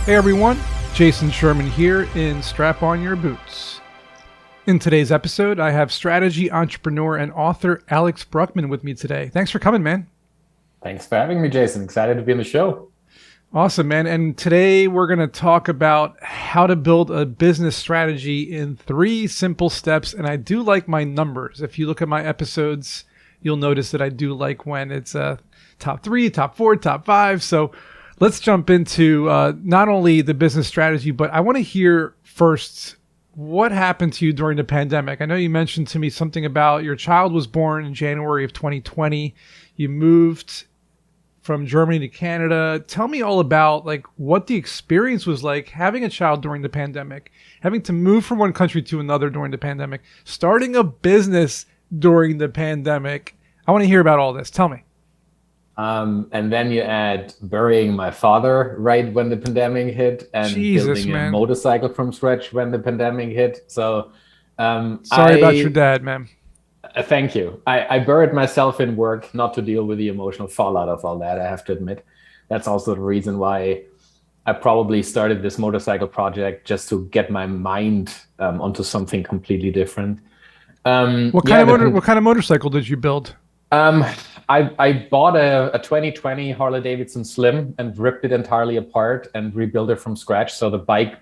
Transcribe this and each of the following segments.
Hey everyone, Jason Sherman here in Strap On Your Boots. In today's episode, I have strategy entrepreneur and author Alex Brueckmann with me today. Thanks for coming, man. Thanks for having me, Jason. Excited to be on the show. Awesome, man. And today we're going to talk about how to build a business strategy in 3 simple steps. And I do like my numbers. If you look at my episodes, you'll notice that I do like when it's top 3, top 4, top 5. So let's jump into not only the business strategy, but I want to hear first what happened to you during the pandemic. I know you mentioned to me something about your child was born in January of 2020. You moved from Germany to Canada. Tell me all about like what the experience was like having a child during the pandemic, having to move from one country to another during the pandemic, starting a business during the pandemic. I want to hear about all this. Tell me. And then you add burying my father right when the pandemic hit and Jesus, building a man. motorcycle from scratch when the pandemic hit. So Sorry about your dad, man. thank you. I buried myself in work not to deal with the emotional fallout of all that, I have to admit. That's also the reason why I probably started this motorcycle project, just to get my mind onto something completely different. What kind of what kind of motorcycle did you build? Um, I bought a 2020 Harley Davidson Slim and ripped it entirely apart and rebuilt it from scratch. So the bike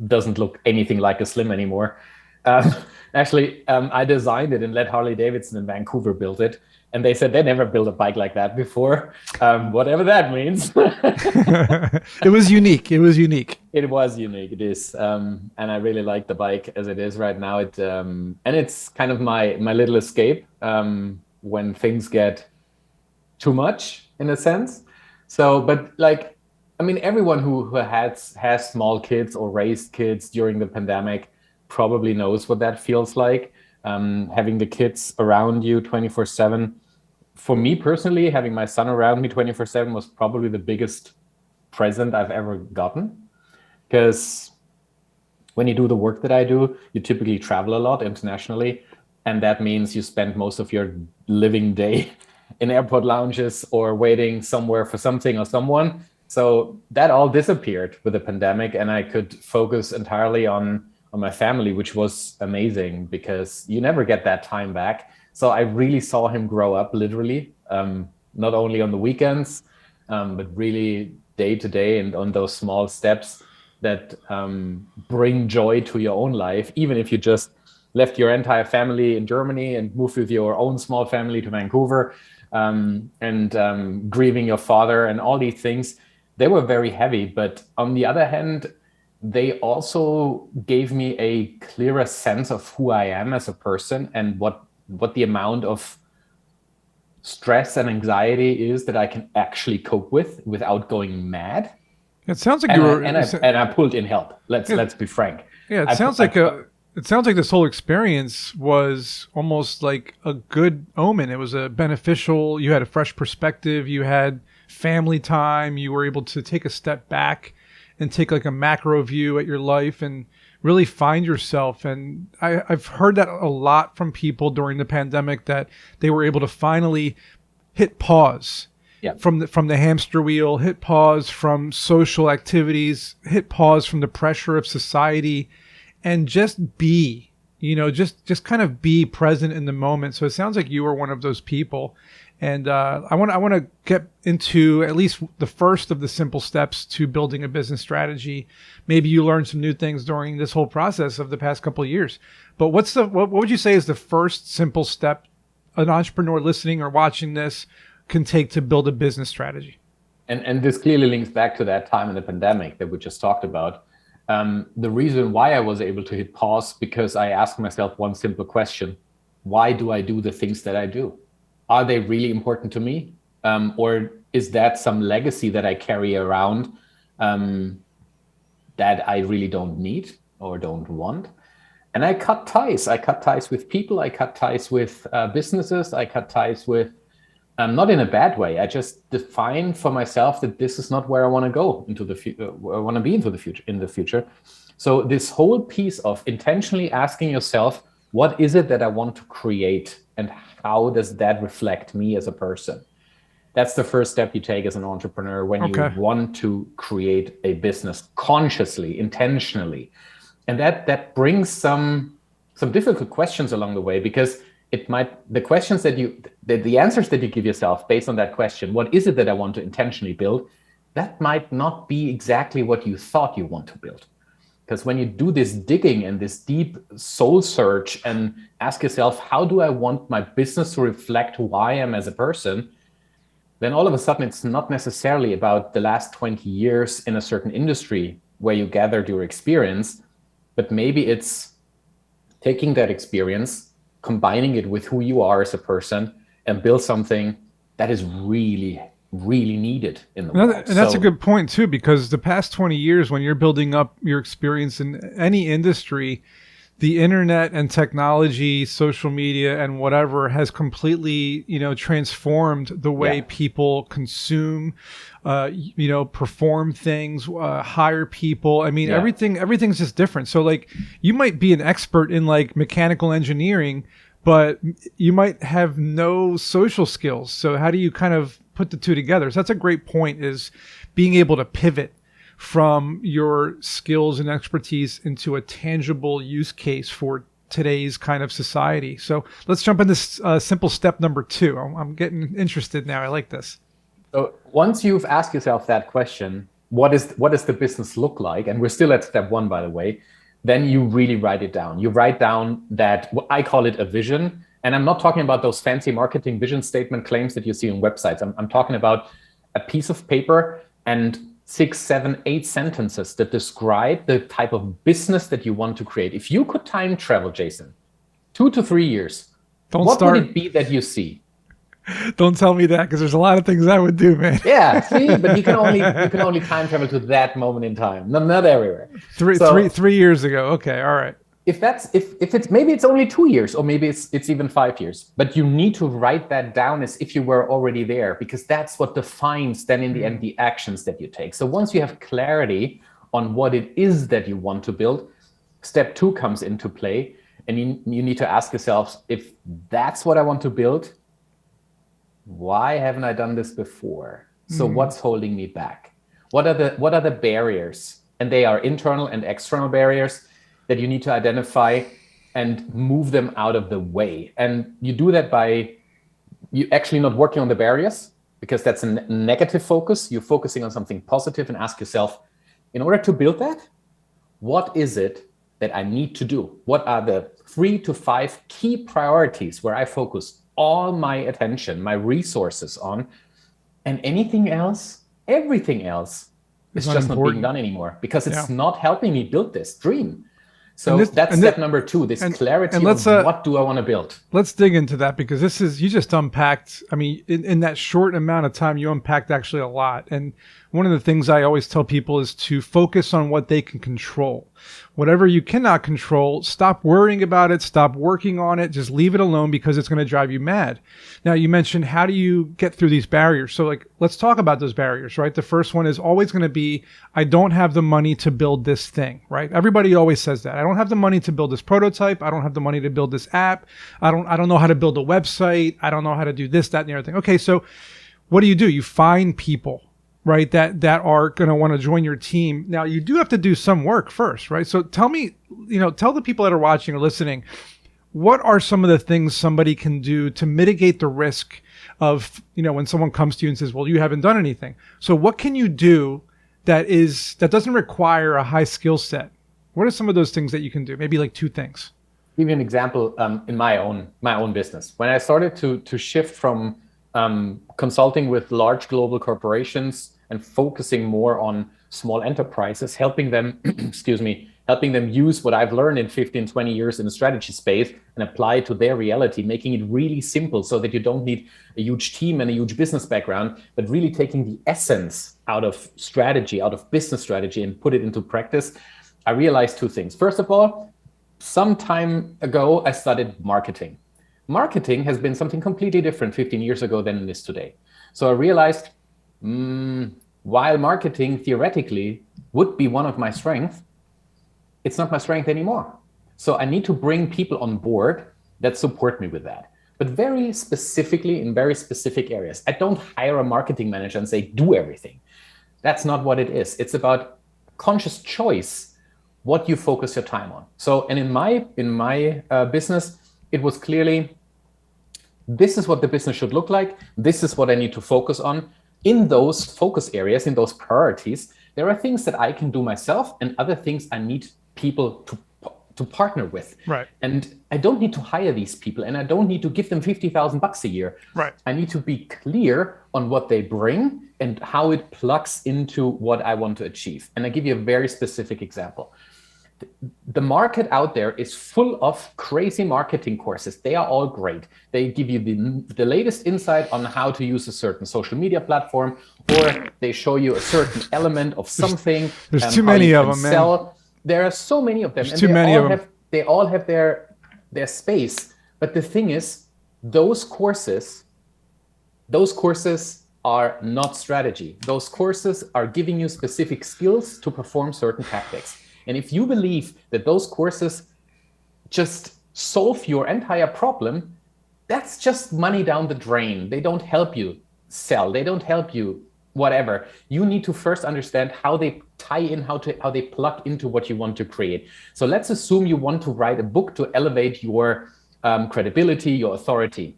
doesn't look anything like a Slim anymore. Um, I designed it and let Harley Davidson in Vancouver build it. And they said they never built a bike like that before, whatever that means. It was unique. It was unique. It was unique. It is, and I really like the bike as it is right now. And it's kind of my little escape when things get too much in a sense. So, but like, I mean, everyone who has small kids or raised kids during the pandemic probably knows what that feels like. Having the kids around you 24/7. For me personally, having my son around me 24/7 was probably the biggest present I've ever gotten. Because when you do the work that I do, you typically travel a lot internationally. And that means you spend most of your living day in airport lounges or waiting somewhere for something or someone. So that all disappeared with the pandemic, and I could focus entirely on my family, which was amazing because you never get that time back. So I really saw him grow up literally, not only on the weekends, but really day to day and on those small steps that bring joy to your own life, even if you just left your entire family in Germany and moved with your own small family to Vancouver, and grieving your father and all these things. They were very heavy, but on the other hand, they also gave me a clearer sense of who I am as a person and what the amount of stress and anxiety is that I can actually cope with without going mad. It sounds like And you I were. and I pulled in help. Let's be frank. Yeah, it I, sounds I, like a. It sounds like this whole experience was almost like a good omen. It was a beneficial. You had a fresh perspective. You had family time. You were able to take a step back and take like a macro view at your life and really find yourself. And I've heard that a lot from people during the pandemic, that they were able to finally hit pause yeah. from the hamster wheel, hit pause from social activities, hit pause from the pressure of society, and just be, just kind of be present in the moment. So it sounds like you were one of those people. And I want to get into at least the first of the simple steps to building a business strategy. Maybe you learned some new things during this whole process of the past couple of years. But what would you say is the first simple step an entrepreneur listening or watching this can take to build a business strategy? And this clearly links back to that time in the pandemic that we just talked about. The reason why I was able to hit pause, because I asked myself one simple question: why do I do the things that I do? Are they really important to me? Or is that some legacy that I carry around that I really don't need or don't want? And I cut ties. I cut ties with people. I cut ties with businesses. I cut ties with, not in a bad way. I just define for myself that this is not where I want to go into the future. I want to be into the future. In the future. So this whole piece of intentionally asking yourself, what is it that I want to create, and how does that reflect me as a person? That's the first step you take as an entrepreneur when you Okay. want to create a business consciously, intentionally. And that brings some difficult questions along the way, because the questions that the answers that you give yourself based on that question, what is it that I want to intentionally build, that might not be exactly what you thought you want to build. Because when you do this digging and this deep soul search and ask yourself, how do I want my business to reflect who I am as a person? Then all of a sudden, it's not necessarily about the last 20 years in a certain industry where you gathered your experience, but maybe it's taking that experience, combining it with who you are as a person, and build something that is really, really needed in the world. And that's a good point too, because the past 20 years, when you're building up your experience in any industry, the internet and technology, social media and whatever has completely, transformed the way people consume, perform things, hire people. I mean, everything's just different. So like you might be an expert in like mechanical engineering, but you might have no social skills. So how do you kind of put the two together? So that's a great point, is being able to pivot from your skills and expertise into a tangible use case for today's kind of society. So let's jump into simple step number 2. I'm getting interested now. I like this. So once you've asked yourself that question, what does the business look like? And we're still at step 1, by the way. Then you really write it down. You write down that, what I call it, a vision. And I'm not talking about those fancy marketing vision statement claims that you see on websites. I'm talking about a piece of paper and 6, 7, 8 sentences that describe the type of business that you want to create. If you could time travel, Jason, 2 to 3 years, what would it be that you see? Don't tell me that, because there's a lot of things I would do, man. Yeah, see, but you can only time travel to that moment in time, not everywhere. 3 years ago. Okay, all right. If it's maybe it's only 2 years, or maybe it's even 5 years, but you need to write that down as if you were already there, because that's what defines then in the end the actions that you take. So once you have clarity on what it is that you want to build, step 2 comes into play, and you need to ask yourself, if that's what I want to build, why haven't I done this before? So what's holding me back? What are the barriers? And they are internal and external barriers that you need to identify and move them out of the way. And you do that by you actually not working on the barriers, because that's a negative focus. You're focusing on something positive and ask yourself, in order to build that, what is it that I need to do? What are the 3 to 5 key priorities where I focus all my attention, my resources on, and anything else, everything else is just not being done anymore, because it's not helping me build this dream. So that's step number 2, this clarity of what do I want to build. Let's dig into that, because you just unpacked, I mean, in that short amount of time, you unpacked actually a lot. And one of the things I always tell people is to focus on what they can control. Whatever you cannot control, stop worrying about it, stop working on it, just leave it alone, because it's going to drive you mad. Now, you mentioned, how do you get through these barriers? So like, let's talk about those barriers, right? The first one is always going to be, I don't have the money to build this thing, right? Everybody always says that. I don't have the money to build this prototype. I don't have the money to build this app. I don't know how to build a website. I don't know how to do this, that, and the other thing. Okay, so what do? You find people, right, that are going to want to join your team. Now, you do have to do some work first, right? So tell me, tell the people that are watching or listening, what are some of the things somebody can do to mitigate the risk of, when someone comes to you and says, well, you haven't done anything. So what can you do that doesn't require a high skill set? What are some of those things that you can do? Maybe like 2 things. Give you an example in my own business. When I started to shift from consulting with large global corporations and focusing more on small enterprises, helping them, helping them use what I've learned in 15, 20 years in the strategy space and apply it to their reality, making it really simple so that you don't need a huge team and a huge business background, but really taking the essence out of strategy, out of business strategy, and put it into practice. I realized 2 things. First of all, some time ago, I studied marketing. Marketing has been something completely different 15 years ago than it is today. So I realized, while marketing theoretically would be one of my strengths, it's not my strength anymore. So I need to bring people on board that support me with that. but very specifically in very specific areas. I don't hire a marketing manager and say, do everything. That's not what it is. It's about conscious choice, what you focus your time on. So, and in my business, it was clearly, this is what the business should look like. This is what I need to focus on. In those focus areas, in those priorities, there are things that I can do myself and other things I need people to partner with. Right. And I don't need to hire these people, and I don't need to give them $50,000 a year. Right. I need to be clear on what they bring and how it plugs into what I want to achieve. And I give you a very specific example. The market out there is full of crazy marketing courses. They are all great. They give you the latest insight on how to use a certain social media platform, or they show you a certain element of something. There's too many of them, man. There are so many of them. There's too many of them. They all have their space. But the thing is, those courses are not strategy. Those courses are giving you specific skills to perform certain tactics. And if you believe that those courses just solve your entire problem, that's just money down the drain. They don't help you sell. They don't help you whatever. You need to first understand how they tie in, how they plug into what you want to create. So let's assume you want to write a book to elevate your credibility, your authority,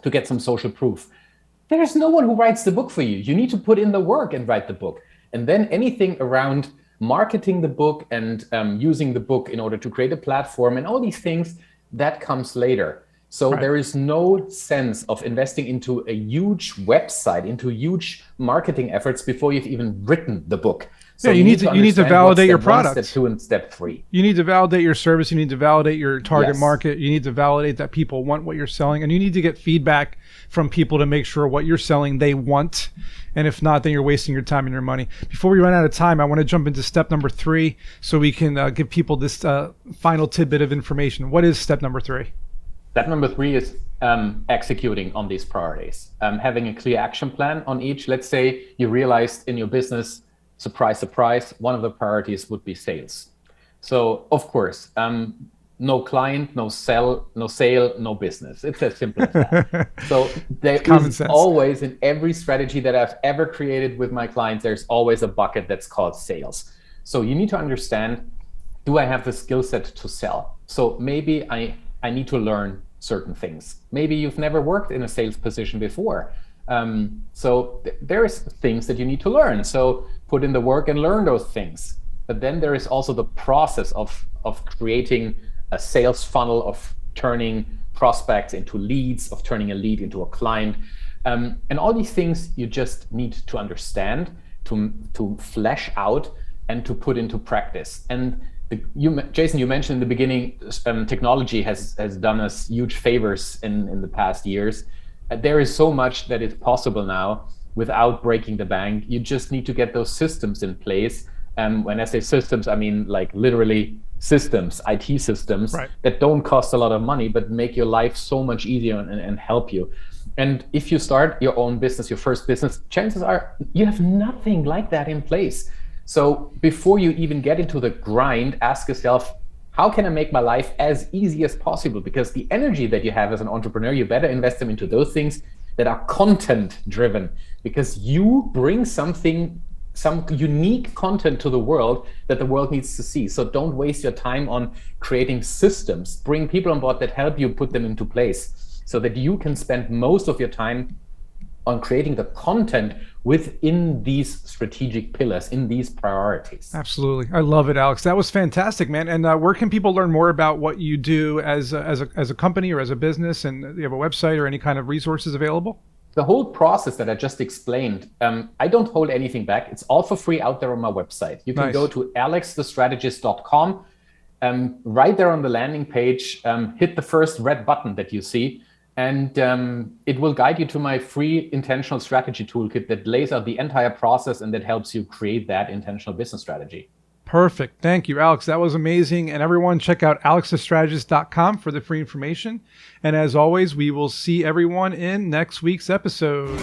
to get some social proof. There's no one who writes the book for you. You need to put in the work and write the book. And then anything around marketing the book and using the book in order to create a platform and all these things, that comes later. So right. There is no sense of investing into a huge website, into huge marketing efforts before you've even written the book. So you need to validate your product. Step 2 and step 3. You need to validate your service. You need to validate your target market. You need to validate that people want what you're selling, and you need to get feedback from people to make sure what you're selling they want. And if not, then you're wasting your time and your money. Before we run out of time, I want to jump into step number 3 so we can give people this final tidbit of information. What is step number 3? Step number 3 is executing on these priorities, having a clear action plan on each. Let's say you realized in your business, surprise, surprise, one of the priorities would be sales. So of course, no client, no sale, no business. It's as simple as that. So there is always, in every strategy that I've ever created with my clients, there's always a bucket that's called sales. So you need to understand, do I have the skill set to sell? So maybe I need to learn certain things. Maybe you've never worked in a sales position before. So there's things that you need to learn. So put in the work and learn those things. But then there is also the process of creating a sales funnel, of turning prospects into leads, of turning a lead into a client. And all these things you just need to understand, to flesh out and to put into practice. And Jason, you mentioned in the beginning, technology has done us huge favors in the past years. There is so much that is possible now without breaking the bank. You just need to get those systems in place. When I say systems, I mean like literally systems, IT systems, right, that don't cost a lot of money, but make your life so much easier and help you. And if you start your own business, your first business, chances are you have nothing like that in place. So before you even get into the grind, ask yourself, how can I make my life as easy as possible? Because the energy that you have as an entrepreneur, you better invest them into those things that are content driven, because you bring some unique content to the world that the world needs to see. So don't waste your time on creating systems. Bring people on board that help you put them into place so that you can spend most of your time on creating the content within these strategic pillars, in these priorities. Absolutely. I love it, Alex. That was fantastic, man. And where can people learn more about what you do as a company or as a business? And do you have a website or any kind of resources available? The whole process that I just explained, I don't hold anything back. It's all for free out there on my website. You can go to alexthestrategist.com. Right there on the landing page, hit the first red button that you see. And it will guide you to my free intentional strategy toolkit that lays out the entire process and that helps you create that intentional business strategy. Perfect. Thank you, Alex. That was amazing. And everyone, check out alexthestrategist.com for the free information. And as always, we will see everyone in next week's episode.